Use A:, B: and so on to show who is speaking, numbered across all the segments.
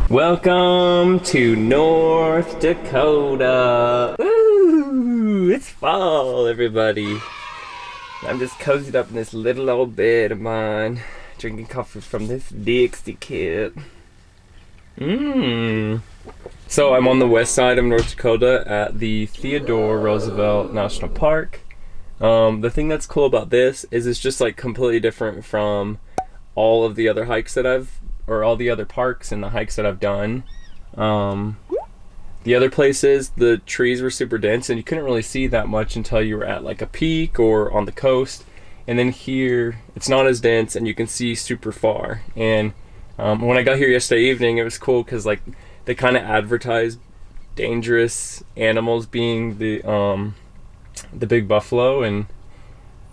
A: Welcome to North Dakota. Woo! It's fall, everybody. I'm just cozied up in this little old bed of mine, drinking coffee from this Dixie kit. So I'm on the west side of North Dakota at the Theodore Roosevelt National Park. The thing that's cool about this is it's just like completely different from all of the other hikes that all the other parks and the hikes that I've done. The other places, the trees were super dense and you couldn't really see that much until you were at like a peak or on the coast. And then here, it's not as dense and you can see super far. And when I got here yesterday evening, it was cool because like they kind of advertised dangerous animals being the big buffalo, and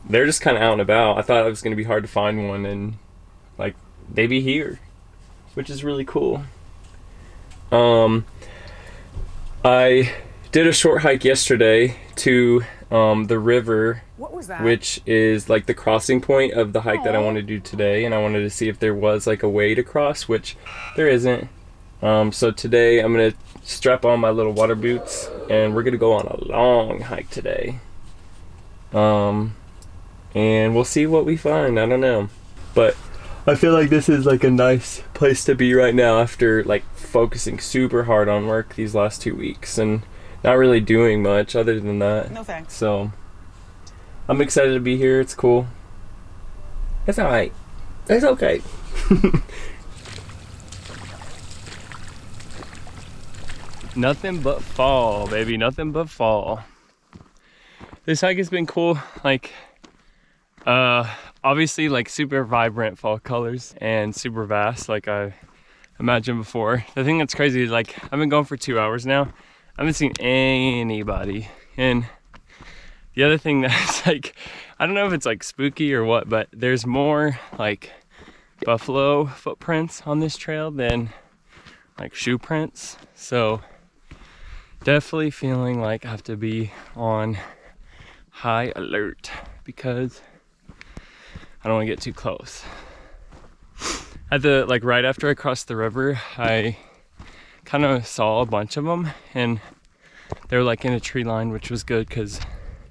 A: they're just kind of out and about. I thought it was going to be hard to find one, and like they be here, which is really cool. I did a short hike yesterday to the river. What was that? Which is like the crossing point of the hike that I want to do today, and I wanted to see if there was like a way to cross, which there isn't. So today I'm gonna strap on my little water boots and we're gonna go on a long hike today. And we'll see what we find. I don't know, but I feel like this is like a nice place to be right now after like focusing super hard on work these last 2 weeks and not really doing much other than that.
B: No thanks.
A: So I'm excited to be here. It's cool. It's all right. It's okay. Nothing but fall, baby. Nothing but fall. This hike has been cool. Like, obviously, like super vibrant fall colors and super vast, like I imagined before. The thing that's crazy is like I've been going for 2 hours now. I haven't seen anybody. And the other thing that's like, I don't know if it's like spooky or what, but there's more like buffalo footprints on this trail than like shoe prints. So definitely feeling like I have to be on high alert because I don't want to get too close. At the like right after I crossed the river, I kind of saw a bunch of them and they were like in a tree line, which was good because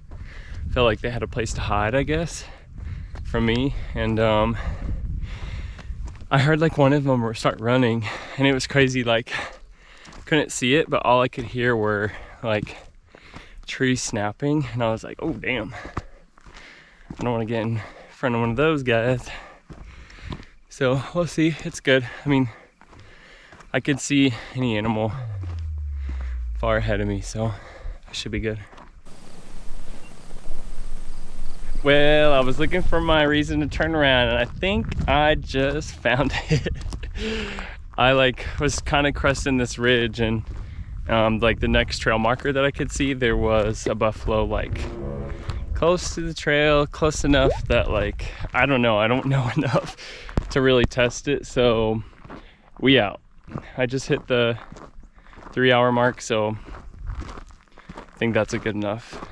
A: I felt like they had a place to hide, I guess, from me. And I heard like one of them start running and it was crazy. Like couldn't see it, but all I could hear were like trees snapping, and I was like, oh damn, I don't want to get in front of one of those guys. So we'll see. It's good. I mean, I could see any animal far ahead of me, so I should be good. Well, I was looking for my reason to turn around and I think I just found it. I like was kind of cresting this ridge and like the next trail marker that I could see, there was a buffalo like close to the trail, close enough that like, I don't know enough to really test it. So we out. I just hit the 3 hour mark, so I think that's a good enough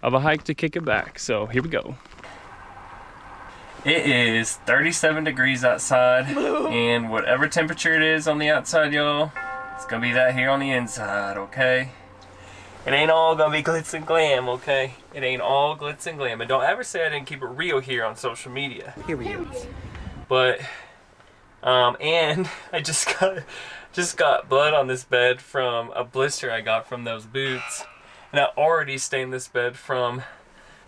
A: of a hike to kick it back. So here we go. It is 37 degrees outside, and whatever temperature it is on the outside, y'all, it's gonna be that here on the inside, okay? It ain't all gonna be glitz and glam, okay? It ain't all glitz and glam. And don't ever say I didn't keep it real here on social media.
B: Period.
A: But, and I just got blood on this bed from a blister I got from those boots. And I already stained this bed from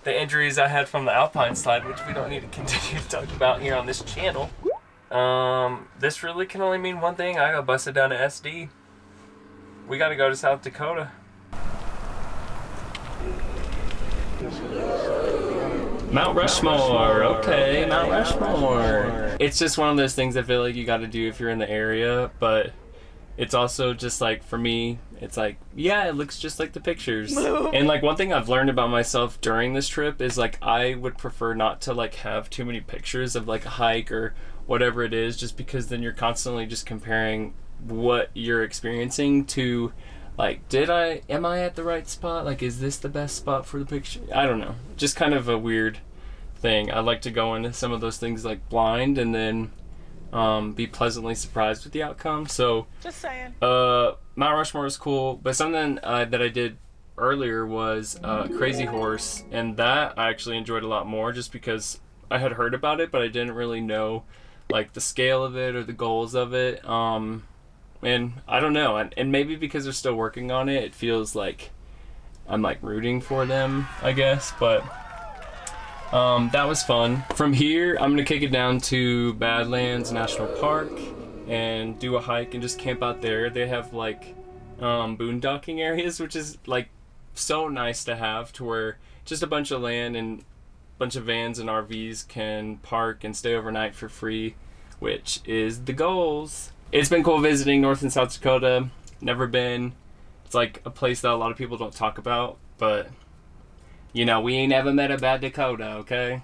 A: the injuries I had from the alpine slide, which we don't need to continue to talk about here on this channel. This really can only mean one thing. I got busted down to SD. We gotta go to South Dakota. Mount Rushmore, okay, Mount Rushmore. It's just one of those things I feel like you gotta do if you're in the area, but it's also just like, for me, it's like, yeah, it looks just like the pictures. And like one thing I've learned about myself during this trip is like I would prefer not to like have too many pictures of like a hike or whatever it is, just because then you're constantly just comparing what you're experiencing to like, am I at the right spot? Like, is this the best spot for the picture? I don't know. Just kind of a weird thing. I like to go into some of those things like blind and then be pleasantly surprised with the outcome. So
B: Just saying.
A: Mount Rushmore is cool, but something that I did earlier was Crazy Horse, and that I actually enjoyed a lot more just because I had heard about it, but I didn't really know like the scale of it or the goals of it. And I don't know, and maybe because they're still working on it, it feels like I'm like rooting for them, I guess. But that was fun. From here, I'm gonna kick it down to Badlands National Park and do a hike and just camp out there. They have like boondocking areas, which is like so nice to have, to where just a bunch of land and a bunch of vans and RVs can park and stay overnight for free, which is the goals. It's been cool visiting North and South Dakota. Never been. It's like a place that a lot of people don't talk about, but you know, we ain't ever met a bad Dakota, okay?